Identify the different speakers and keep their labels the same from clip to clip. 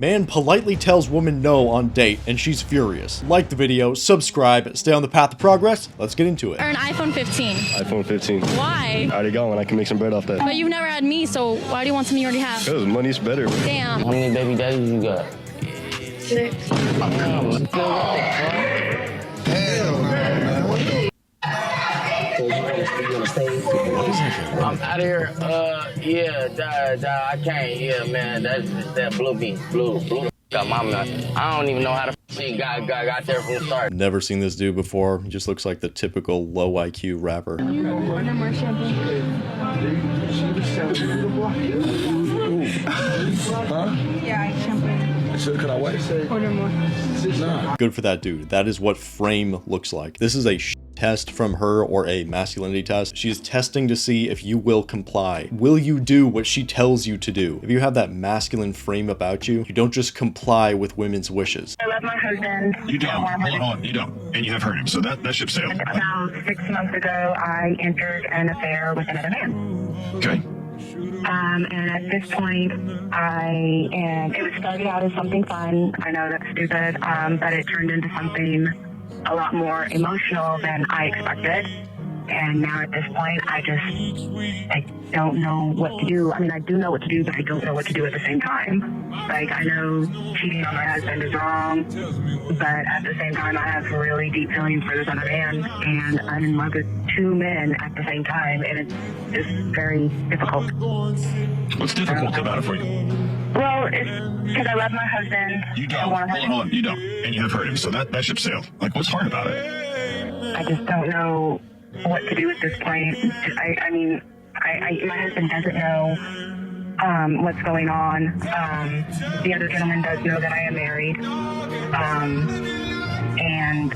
Speaker 1: Man politely tells woman no on date and she's furious. Like the video, subscribe, stay on the path of progress. Let's get into it.
Speaker 2: Or an iPhone 15.
Speaker 3: iPhone 15.
Speaker 2: Why?
Speaker 3: I already got one. I can make some bread off that.
Speaker 2: But you've never had me, so why do you want something you already have?
Speaker 3: Because money's better.
Speaker 2: Damn.
Speaker 4: How many baby daddies you got?
Speaker 2: 6.
Speaker 4: I'm out of here. I can't. Yeah, man. That's that blue bean. Blue. Got my nut. I don't even know how to see got there from the start.
Speaker 1: Never seen this dude before. He just looks like the typical low IQ rapper.
Speaker 2: Order more shampoo.
Speaker 5: Huh?
Speaker 2: Yeah, shampoo.
Speaker 5: So could I wait?
Speaker 2: Order more.
Speaker 5: Nah.
Speaker 1: Good for that dude. That is what frame looks like. This is a test from her, or a masculinity test. She is testing to see if you will comply. Will you do what she tells you to do? If you have that masculine frame about you, you don't just comply with women's wishes.
Speaker 6: I love my husband.
Speaker 7: You don't. Hold on. You don't. And you have hurt him. So that ship sailed.
Speaker 6: About 6 months ago, I entered an affair with another man.
Speaker 7: Okay.
Speaker 6: And at this point, it was started out as something fun. I know that's stupid, but it turned into something a lot more emotional than I expected. And now at this point, I don't know what to do. I mean, I do know what to do, but I don't know what to do at the same time. Like, I know cheating on my husband is wrong, but at the same time, I have really deep feelings for this other man, and I'm in love with 2 men at the same time, and it's just very difficult.
Speaker 7: What's difficult about it for you?
Speaker 6: Well, it's because I love my husband.
Speaker 7: You don't. Hold on. You don't. And you have hurt him. So that ship sailed. Like, what's hard about it?
Speaker 6: I just don't know what to do at this point. I mean, my husband doesn't know what's going on. The other gentleman does know that I am married. And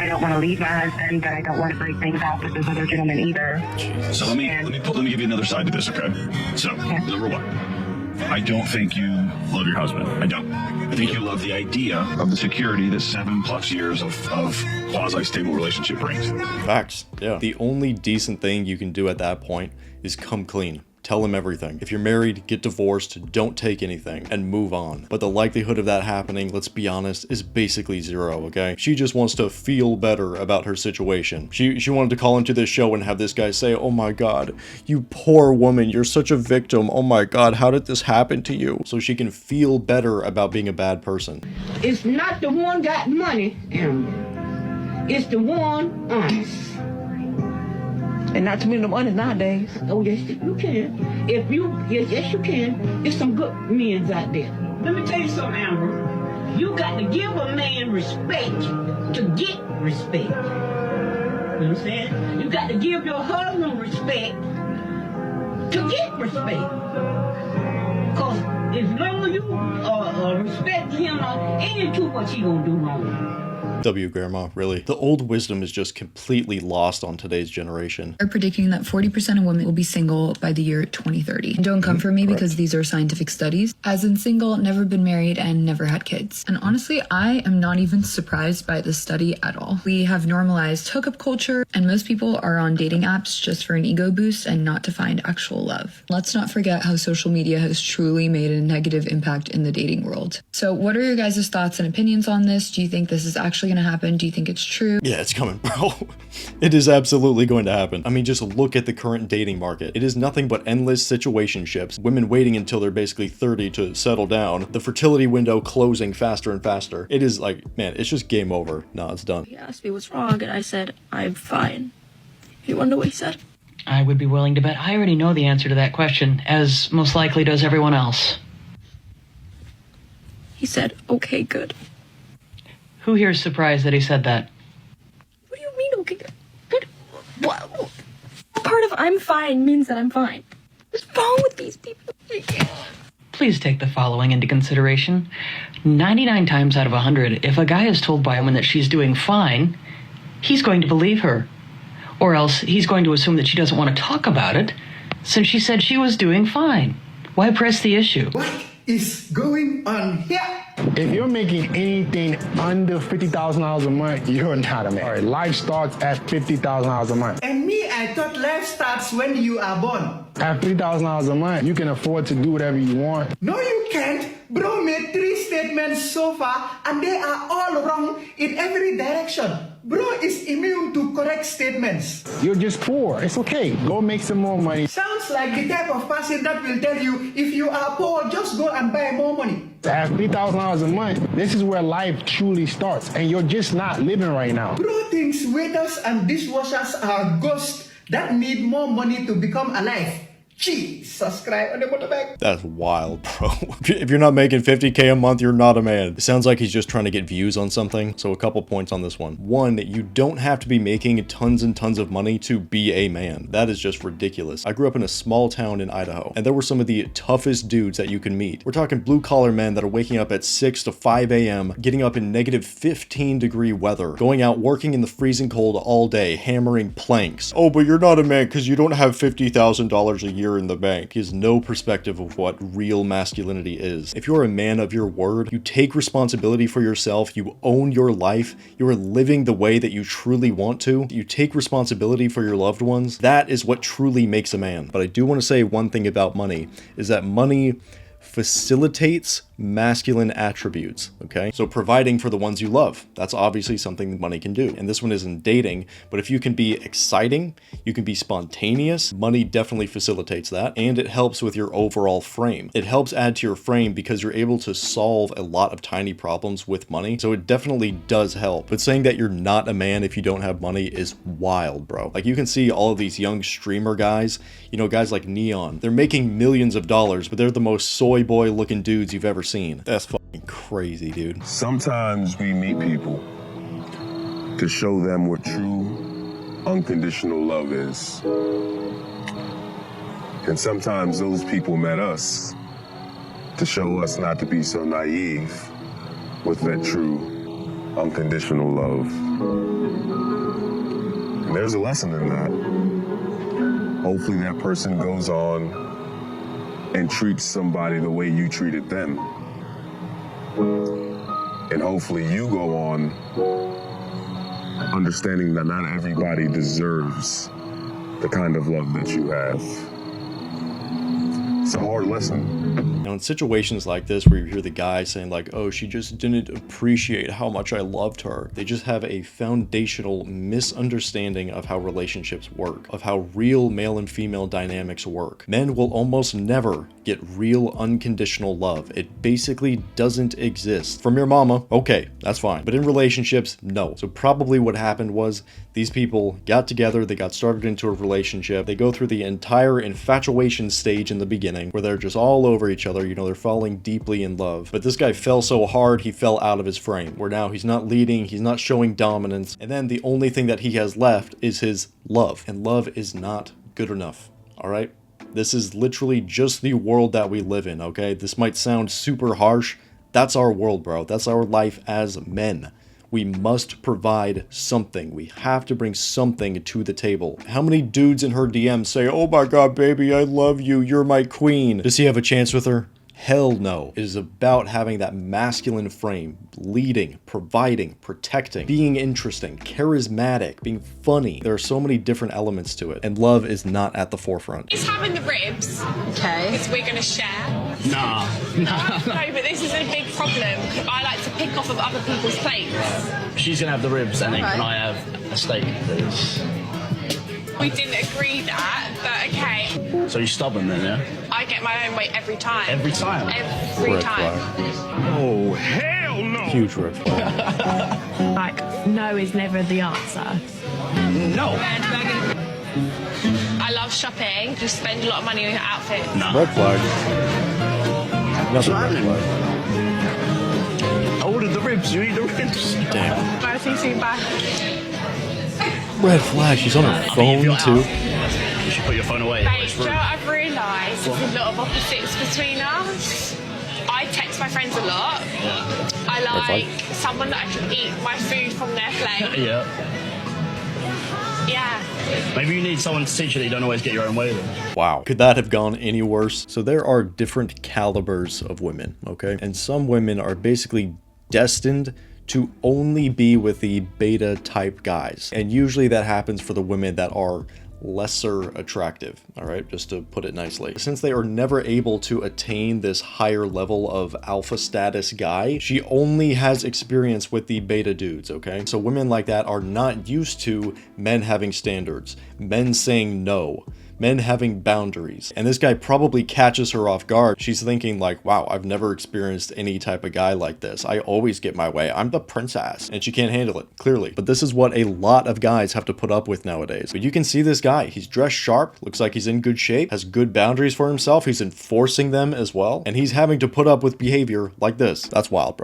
Speaker 6: I don't want to leave my husband, but I don't want to break things off with this other gentleman either.
Speaker 7: So let me give you another side to this, okay? So, number one, I don't think you love your husband. I don't. I think you love the idea of the security that 7+ years of quasi-stable relationship brings.
Speaker 1: Facts. Yeah. The only decent thing you can do at that point is come clean. Tell him everything. If you're married, get divorced, don't take anything, and move on. But the likelihood of that happening, let's be honest, is basically zero, okay? She just wants to feel better about her situation. She wanted to call into this show and have this guy say, "Oh my god, you poor woman, you're such a victim. Oh my god, how did this happen to you?" So she can feel better about being a bad person.
Speaker 8: It's not the one got money, Amber. It's the one honest.
Speaker 9: And not too many of them honest nowadays.
Speaker 8: Oh, yes, you can. Yes, you can. There's some good men out there. Let me tell you something, Amber. You got to give a man respect to get respect. You know what I'm saying? You got to give your husband respect to get respect. Because as long as you respect him, ain't too much he gonna do wrong.
Speaker 1: W grandma, really. The old wisdom is just completely lost on today's generation.
Speaker 10: They're predicting that 40% of women will be single by the year 2030. Don't come for me because these are scientific studies. As in single, never been married, and never had kids. And honestly, I am not even surprised by this study at all. We have normalized hookup culture, and most people are on dating apps just for an ego boost and not to find actual love. Let's not forget how social media has truly made a negative impact in the dating world. So what are your guys' thoughts and opinions on this? Do you think this is actually going to happen? Do you think it's true?
Speaker 1: Yeah, it's coming, bro. It is absolutely going to happen. I mean, just look at the current dating market. It is nothing but endless situationships, women waiting until they're basically 30 to settle down, the fertility window closing faster and faster. It is like, man, it's just game over. Nah, it's done.
Speaker 2: He asked me what's wrong, and I said, I'm fine. You wanna know what he said?
Speaker 9: I would be willing to bet I already know the answer to that question, as most likely does everyone else.
Speaker 2: He said, okay, good.
Speaker 9: Who here is surprised that he said that?
Speaker 2: What do you mean, okay, good? What part of I'm fine means that I'm fine? What's wrong with these people?
Speaker 9: Please take the following into consideration. 99 times out of 100, if a guy is told by a woman that she's doing fine, he's going to believe her. Or else he's going to assume that she doesn't want to talk about it, since she said she was doing fine. Why press the issue?
Speaker 11: What is going on here?
Speaker 12: If you're making anything under $50,000 a month, you're not a man. All right, life starts at $50,000 a month.
Speaker 11: And me, I thought life starts when you are born.
Speaker 12: At $3,000 a month, you can afford to do whatever you want.
Speaker 11: No, you weekend, bro made 3 statements so far and they are all wrong in every direction. Bro is immune to correct statements.
Speaker 12: You're just poor. It's okay. Go make some more money.
Speaker 11: Sounds like the type of person that will tell you if you are poor, just go and buy more money.
Speaker 12: At $3,000 a month, this is where life truly starts, and you're just not living right now.
Speaker 11: Bro thinks waiters and dishwashers are ghosts that need more money to become alive. Gee, subscribe on the motorbike.
Speaker 1: That's wild, bro. If you're not making 50K a month, you're not a man. It sounds like he's just trying to get views on something. So a couple points on this one. One, you don't have to be making tons and tons of money to be a man. That is just ridiculous. I grew up in a small town in Idaho, and there were some of the toughest dudes that you can meet. We're talking blue collar men that are waking up at 6 to 5 a.m., getting up in negative 15-degree weather, going out working in the freezing cold all day, hammering planks. Oh, but you're not a man because you don't have $50,000 a year in the bank. He has no perspective of what real masculinity is. If you're a man of your word, you take responsibility for yourself, you own your life, you are living the way that you truly want to, you take responsibility for your loved ones, that is what truly makes a man. But I do want to say one thing about money, is that money facilitates masculine attributes, okay? So providing for the ones you love, that's obviously something that money can do. And this one isn't dating, but if you can be exciting, you can be spontaneous, money definitely facilitates that, and it helps with your overall frame. It helps add to your frame because you're able to solve a lot of tiny problems with money, so it definitely does help. But saying that you're not a man if you don't have money is wild, bro. Like, you can see all of these young streamer guys, you know, guys like Neon, they're making millions of dollars, but they're the most soy boy looking dudes you've ever seen. That's fucking crazy, dude.
Speaker 13: Sometimes we meet people to show them what true unconditional love is. And sometimes those people met us to show us not to be so naive with that true unconditional love. And there's a lesson in that. Hopefully that person goes on and treats somebody the way you treated them. And hopefully you go on understanding that not everybody deserves the kind of love that you have. It's a hard lesson.
Speaker 1: Now, in situations like this where you hear the guy saying like, oh, she just didn't appreciate how much I loved her, they just have a foundational misunderstanding of how relationships work, of how real male and female dynamics work. Men will almost never get real unconditional love. It basically doesn't exist. From your mama, okay, that's fine. But in relationships, no. So probably what happened was these people got together, they got started into a relationship, they go through the entire infatuation stage in the beginning where they're just all over each other, you know, they're falling deeply in love. But this guy fell so hard, he fell out of his frame, where now he's not leading, he's not showing dominance, and then the only thing that he has left is his love. And love is not good enough, all right? This is literally just the world that we live in, okay? This might sound super harsh. That's our world, bro. That's our life as men. We must provide something. We have to bring something to the table. How many dudes in her DMs say, oh my God, baby, I love you. You're my queen. Does he have a chance with her? Hell no. It is about having that masculine frame, leading, providing, protecting, being interesting, charismatic, being funny. There are so many different elements to it, and love is not at the forefront.
Speaker 2: He's having the ribs.
Speaker 10: Okay.
Speaker 2: Because we're going to share.
Speaker 14: Nah.
Speaker 2: No, but this is a big problem. I like to pick off of other people's plates.
Speaker 14: She's gonna have the ribs, and then can I have a steak, please?
Speaker 2: We didn't agree that, but okay.
Speaker 14: So you're stubborn then, yeah?
Speaker 2: I get my own way every time.
Speaker 14: Every time?
Speaker 2: Every
Speaker 1: Red
Speaker 2: time.
Speaker 1: flag.
Speaker 13: Oh, hell no!
Speaker 1: Huge red flag.
Speaker 2: Like, no is never the answer.
Speaker 14: No.
Speaker 2: I love shopping. Just spend a lot of money on your outfit.
Speaker 14: No.
Speaker 1: Red flag. Nothing red flag.
Speaker 14: I ordered the ribs, you eat the ribs.
Speaker 1: Damn.
Speaker 2: Bye, see you soon, bye.
Speaker 1: Red flag. She's on her phone too.
Speaker 14: You should put your phone away.
Speaker 2: Babe, do you know what I've realised? There's a lot of opposites between us. I text my friends a lot.
Speaker 14: Yeah.
Speaker 2: I like someone that I can eat my food from their plate.
Speaker 14: Yeah.
Speaker 2: Yeah.
Speaker 14: Maybe you need someone to teach you that you don't always get your own way then.
Speaker 1: Wow. Could that have gone any worse? So there are different calibers of women, okay? And some women are basically destined to only be with the beta type guys. And usually that happens for the women that are lesser attractive, all right, just to put it nicely. Since they are never able to attain this higher level of alpha status guy, she only has experience with the beta dudes, okay? So women like that are not used to men having standards, men saying no, men having boundaries. And this guy probably catches her off guard. She's thinking like, wow, I've never experienced any type of guy like this. I always get my way. I'm the princess. And she can't handle it, clearly. But this is what a lot of guys have to put up with nowadays. But you can see this guy. He's dressed sharp, looks like he's in good shape, has good boundaries for himself. He's enforcing them as well. And he's having to put up with behavior like this. That's wild, bro.